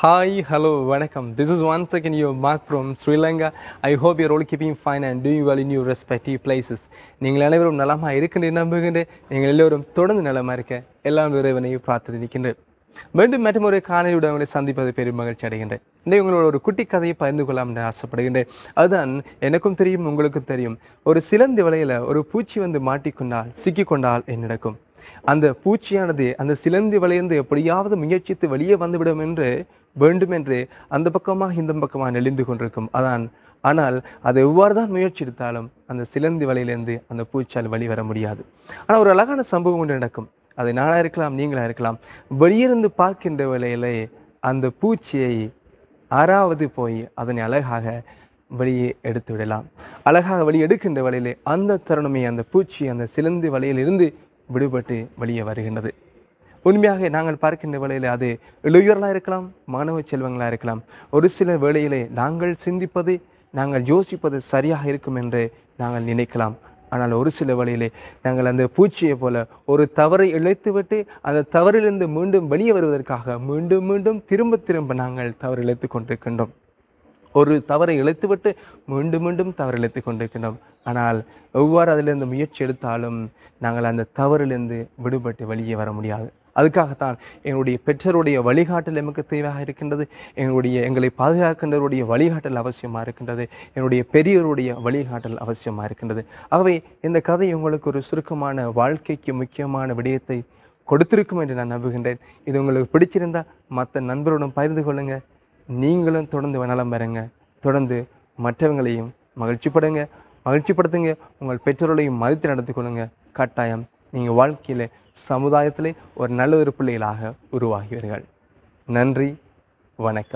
Hi, hello, vanakkam. This is once again your Mark from Sri Lanka. I hope you're all keeping fine and doing well in your respective places. நீங்கள் அனைவரும் நலமாக இருக்கின்ற நம்புகின்றேன். நீங்கள் எல்லோரும் தொடர்ந்து நலமாக இருக்க எல்லாம் இறைவனை பிரார்த்தனை நிற்கின்றேன். மீண்டும் மற்றும் ஒரு காணொலியுடன் உங்களை சந்திப்பது பெரும் மகிழ்ச்சி அடைகின்றேன். இன்றைக்கு உங்களோட ஒரு குட்டி கதையை பகிர்ந்து கொள்ளலாம் என்று ஆசைப்படுகின்றேன். அதுதான் எனக்கும் தெரியும் உங்களுக்கும் தெரியும். ஒரு சிலந்தி வலையில் ஒரு பூச்சி வந்து மாட்டிக்கொண்டால் சிக்கிக்கொண்டால் என்ன நடக்கும்? அந்த பூச்சியானது அந்த சிலந்தி வலையிலிருந்து எப்படியாவது முயற்சித்து வெளியே வந்துவிடும் என்று வேண்டும் என்று அந்த பக்கமாக இந்த பக்கமாக நெளிந்து கொண்டிருக்கும். ஆனால் அதை எவ்வாறு தான் முயற்சி எடுத்தாலும் அந்த சிலந்தி வலையிலிருந்து அந்த பூச்சால் வெளிவர முடியாது. ஆனால் ஒரு அழகான சம்பவம் ஒன்று நடக்கும். அது நானாக இருக்கலாம், நீங்களாக இருக்கலாம். வெளியிருந்து பார்க்கின்ற வேளையிலே அந்த பூச்சியை ஆறாவது போய் அதனை அழகாக வெளியே எடுத்து விடலாம். அழகாக வெளியே எடுக்கின்ற வலையிலே அந்த தருணமே அந்த பூச்சி அந்த சிலந்தி வலையிலிருந்து விடுபட்டு வெளியே வருகின்றது. உண்மையாக நாங்கள் பார்க்கின்ற வேளையில் அது இளைஞர்களாக இருக்கலாம், மாணவ செல்வங்களாக இருக்கலாம். ஒரு சில வேளையிலே நாங்கள் சிந்திப்பது நாங்கள் யோசிப்பது சரியாக இருக்கும் என்று நாங்கள் நினைக்கலாம். ஆனால் ஒரு சில வேளையிலே நாங்கள் அந்த பூச்சியை போல ஒரு தவறை இழைத்துவிட்டு அந்த தவறிலிருந்து மீண்டும் வெளியே வருவதற்காக மீண்டும் மீண்டும் திரும்ப நாங்கள் தவறு இழைத்து கொண்டிருக்கின்றோம். ஒரு தவறை இழைத்துவிட்டு மீண்டும் மீண்டும் தவறு இழைத்து கொண்டிருக்கின்றோம். ஆனால் எவ்வாறு அதிலிருந்து முயற்சி எடுத்தாலும் நாங்கள் அந்த தவறிலிருந்து விடுபட்டு வெளியே வர முடியாது. அதுக்காகத்தான் எங்களுடைய பெற்றோருடைய வழிகாட்டல் எமக்கு தேவையாக இருக்கின்றது. எங்களை பாதுகாக்கின்றவருடைய வழிகாட்டல் அவசியமாக இருக்கின்றது. என்னுடைய பெரியோருடைய வழிகாட்டல் அவசியமாக இருக்கின்றது. ஆகவே இந்த கதை உங்களுக்கு ஒரு சுருக்கமான வாழ்க்கைக்கு முக்கியமான விடயத்தை கொடுத்திருக்கும் என்று நான் நம்புகின்றேன். இது உங்களுக்கு பிடிச்சிருந்தால் மற்ற நண்பருடன் பகிர்ந்து கொள்ளுங்க. நீங்களும் தொடர்ந்து நலம் பெறுங்க. தொடர்ந்து மற்றவங்களையும் மகிழ்ச்சிப்படுத்துங்க. உங்கள் பெற்றோர்களையும் மதித்து நடந்து கொள்ளுங்க. கட்டாயம் நீங்கள் வாழ்க்கையில் சமுதாயத்திலே ஒரு நல்ல ஒரு பிள்ளைகளாக உருவாகுவீர்கள். நன்றி, வணக்கம்.